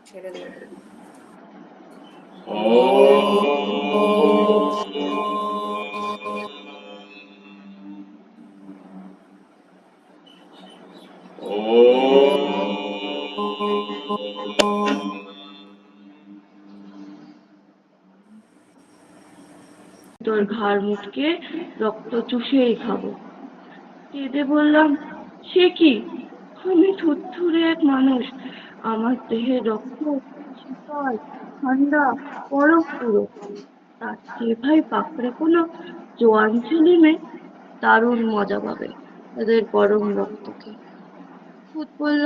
ছেড়ে দিন। তোর ঘাড় মুটকে রক্ত চুষেই খাবো। কেঁদে বললাম, সে কি? আমি থুরথুরে এক মানুষ, আমার দেহের রক্ত শীতল, ঠান্ডা, বরফ পুরো। তার চেয়ে ভাই পাকড়ে কোনো জোয়ান ছেলে মেয়ে দারুণ মজা পাবে তাদের গরম রক্তকে। ভূত বলল,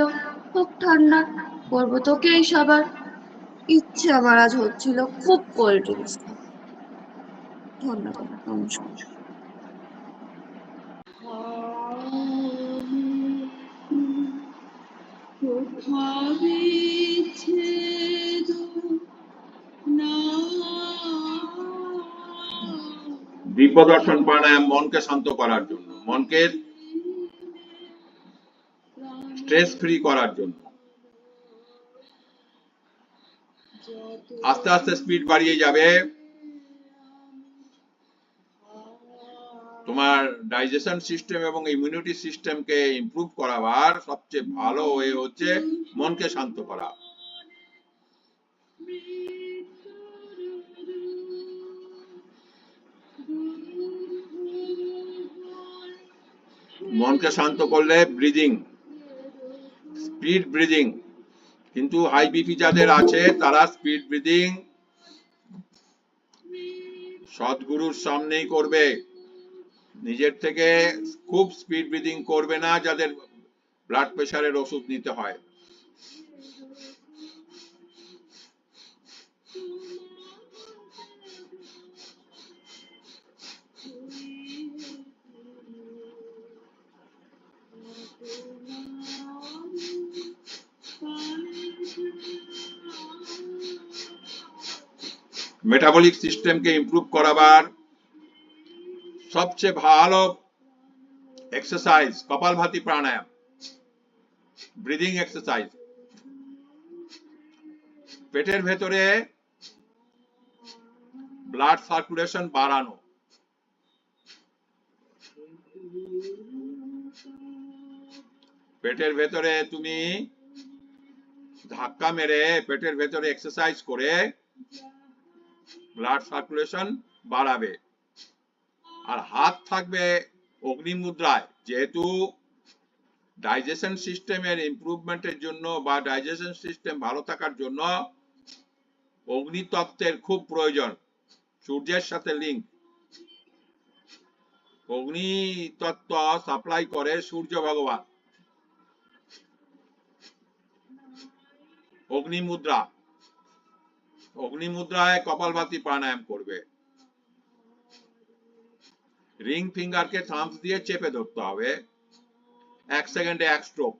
খুব ঠান্ডা, করবো তোকেই সবার। ইচ্ছে আমার আজ হচ্ছিল খুব কোল্ড ড্রিঙ্কস খাবো। ধন্যবাদ, নমস্কার। দীপদর্শন প্রাণায়াম মনকে শান্ত করার জন্য, মনকে স্ট্রেস ফ্রি করার জন্য। আস্তে আস্তে স্পিড বাড়িয়ে যাবে। তোমার ডাইজেশন সিস্টেম এবং ইমিউনিটি সিস্টেমকে ইমপ্রুভ করাবার সবচেয়ে ভালো ওয়ে হচ্ছে মনকে শান্ত করা। মনকে শান্ত করলে ব্রিদিং, স্পিড ব্রিদিং, কিন্তু হাই বিপি যাদের আছে তারা স্পিড ব্রিদিং সদ্গুরুর সামনেই করবে, নিজের থেকে খুব স্পিড ব্রিদিং করবে না যাদের ব্লাড প্রেশারের ওষুধ নিতে হয়। মেটাবলিক সিস্টেমকে ইমপ্রুভ করাবার সবচেয়ে ভালো এক্সারসাইজ কপালভাতি প্রাণায়াম, ব্রিদিং এক্সারসাইজ। পেটের ভেতরে ব্লাড সার্কুলেশন বাড়ানো, পেটের ভেতরে তুমি ধাক্কা মেরে পেটের ভেতরে এক্সারসাইজ করে ব্লাড সার্কুলেশন বাড়াবে। আর হাত থাকবে অগ্নি মুদ্রায়, যেহেতু ডাইজেশন সিস্টেমের ইমপ্রুভমেন্টের জন্য বা ডাইজেশন সিস্টেম ভালো থাকার জন্য অগ্নিতত্ত্বের খুব প্রয়োজন, সূর্যের সাথে লিঙ্ক। অগ্নিতত্ত্ব সাপ্লাই করে সূর্য ভগবান। অগ্নিমুদ্রা, অগ্নিমুদ্রায় কপালভাতি প্রাণায়াম করবে। রিং ফিঙ্গারকে থাম্বস দিয়ে চেপে ধরতে হবে, 1 সেকেন্ডে 1 স্ট্রোক।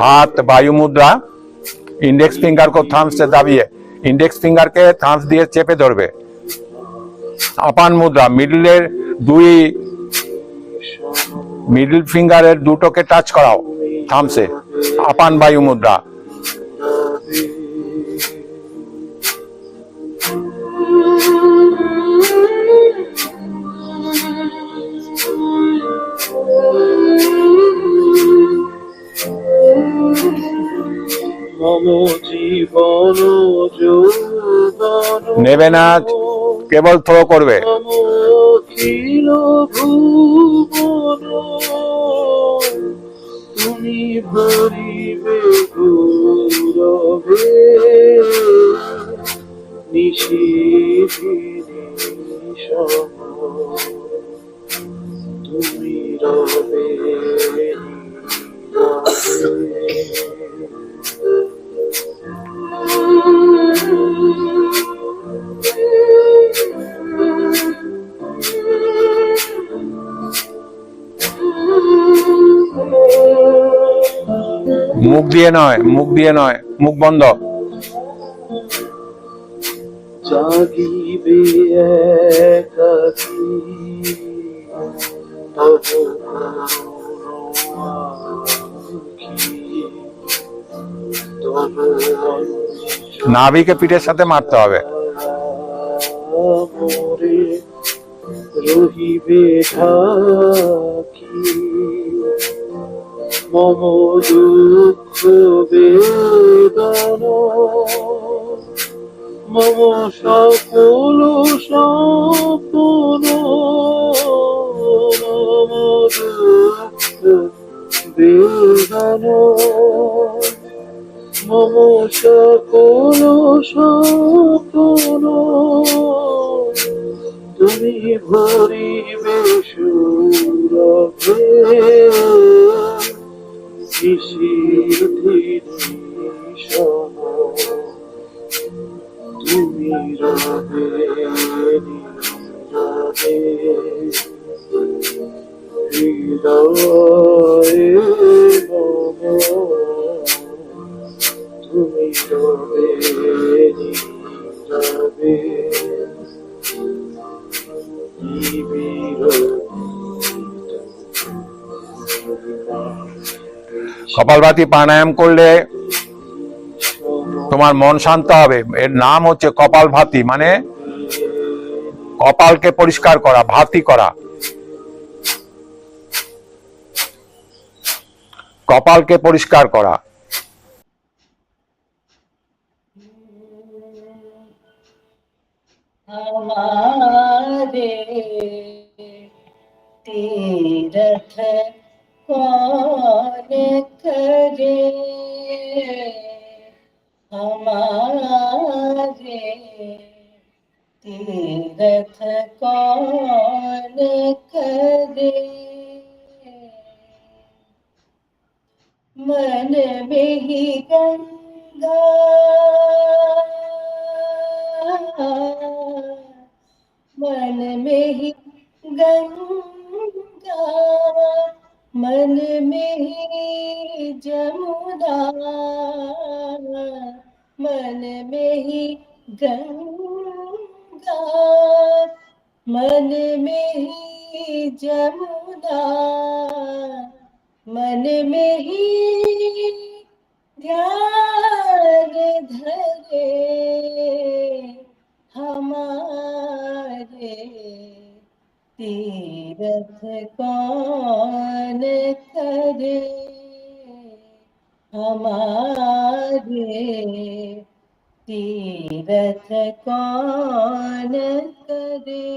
हाथ वायु मुद्रा, इंडेक्स फिंगर को थम्स से दाबिए, इंडेक्स फिंगर के थम्स दिए चेपे धरबे। आपान मुद्रा, मिडलेर दुई मिडल फिंगारेर दुटोके टाच कराओ थाम्से, आपान वायु मुद्रा। নেবে না, কেবল থ্রো করবে। তুমি ভরিবে গৌরবে তুমি রবে মুখ দিয়ে নয়, মুখ বন্ধ। জাগিবে একাকী তব নাভিকে পিঠের সাথে মারতে হবে। মোরে রহিবে ঢাকি মম দুঃখ বেদনা মম সকল স্বপ্ন মম দুঃখ বেদনা মম সকল স্বপ্ন তুমি ভরিবে সুরভে শিশির সম তুমি রবে নীরবে হৃদয়ে মম তুমি রবে নীরবে কপালভাতি প্রাণায়াম করলে তোমার মন শান্ত হবে। এর নাম হচ্ছে কপালভাতি, মানে কপালকে পরিষ্কার করা, ভাতি করা। কপালকে পরিষ্কার করা। हमारे तीरथ कौन करे, हमारे तीरथ कौन करे, मन में ही गंगा मन में ही गंगा मन में ही जमुना मन में ही गंगा मन में ही जमुना मन में ही ध्यान धरे, हमारे तीरथ कौन करे, हमारे तीरथ कौन करे,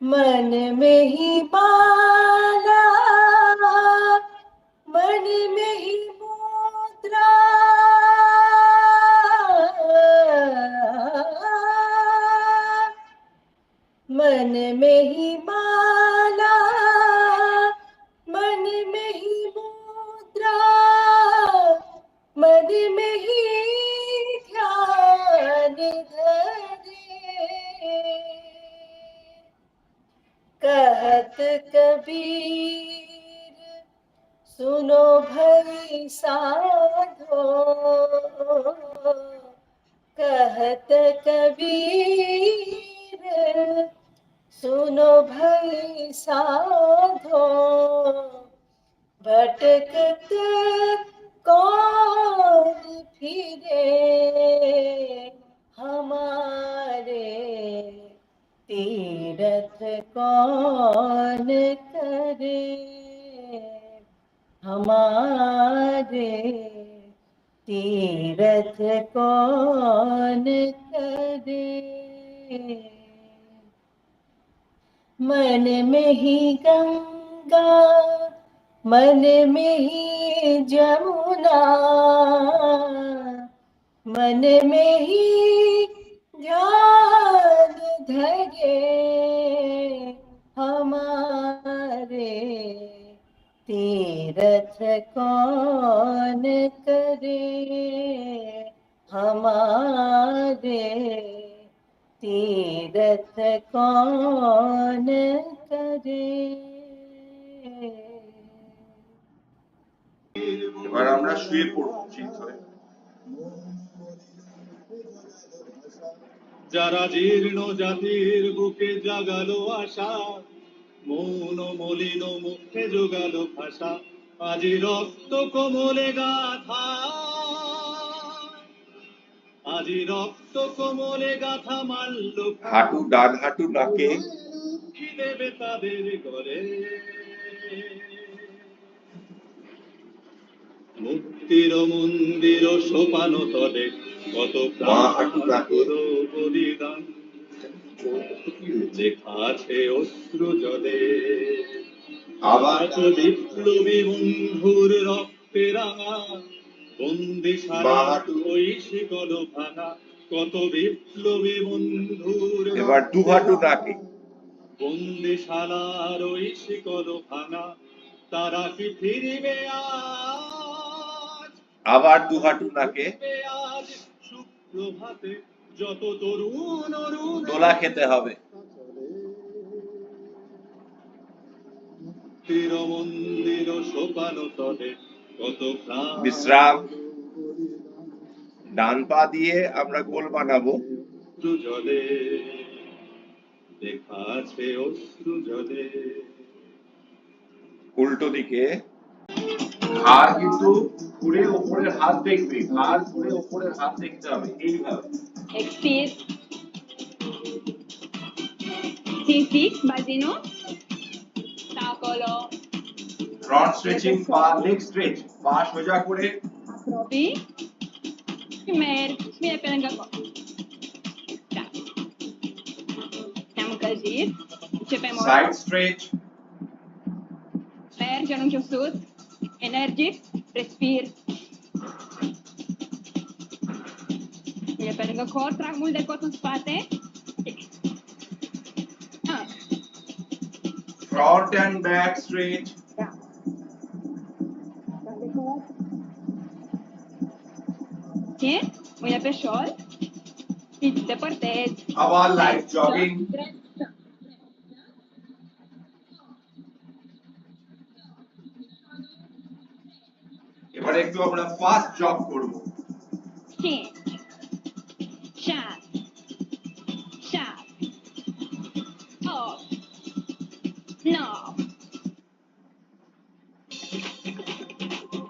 मन में ही बाला मन में ही मुद्रा मन में ही माला मन में ही मुद्रा मन में ही ध्यान धरे, कहत कबीर सुनो भई साधो, कहत कबीर सुनो भई साधो, भटकत कौन फिरे, हमारे तीरथ कौन करे, हमारे तीरथ कौन करे, मन में ही गंगा मन में ही जमुना मन में ही ध्यान धरे हमारे तीरथ कौन करे हमारे तीरथ कौन करे। এবার আমরা শুয়ে পড়ব ঠিক করে। যারা জীর্ণ জাতির বুকে জাগালো আশা, মৌন মলিন মুখে জোগালো ভাষা, আজি রক্ত কোমলে গাথা, আজি রক্ত কোমলে গাথা মারল হাঁটু ডান হাঁটু নাকে কি দেবে তাদের ঘরে। মুক্তির মন্দির সোপান তলে কত বাঁ হাঁটু নাকে বলিদান লেখা আছে অশ্রু জলে। আবার কত বিপ্লবী বন্ধুর রক্তে রাঙা বন্দিশালা ওই শিকল ভাঙা, কত বিপ্লবী বন্ধুর এবার দু হাঁটু নাকে বন্দিশালার ওই শিকল ভাঙা, তারা কি ফিরিবে আজ? আবার দু হাঁটু নাকে আজ সুপ্রভাতে যত তরুণ অরুণ দোলা খেতে হবে। তীর মন্দির সোপান তলে কত প্রাণ বিশ্রাম। ডান পা দিয়ে আমরা গোল বানাবো। অশ্রু জলে লেখা আছে অশ্রু জলে। উল্টো দিকে ঘাড় কিন্তু ঘুরে ওপরের হাত দেখবে, ঘাড় ঘুরে ওপরের হাত দেখতে হবে এইভাবে। Expire. Sin fix, baldino. Tacolo. Front stretching, পা লেগ স্ট্রেচ, পা সোজা করে Approvi. Mer. Smia pelanga ko. Da. Siamo così. Începem ora. Side stretch, Per, genunchiul sus. Energic. Respir. Smia pe lângă corp. Trag mult de corp în spate. Ah. Front end back stretch, Da. Trag de corp. Sì. Mâine pe șol. Și depărtezi. আবার light jogging. এবারে একটু আমরা fast jug করব। 5, 6, 7, 8, 9.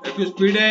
একটু স্পিডে।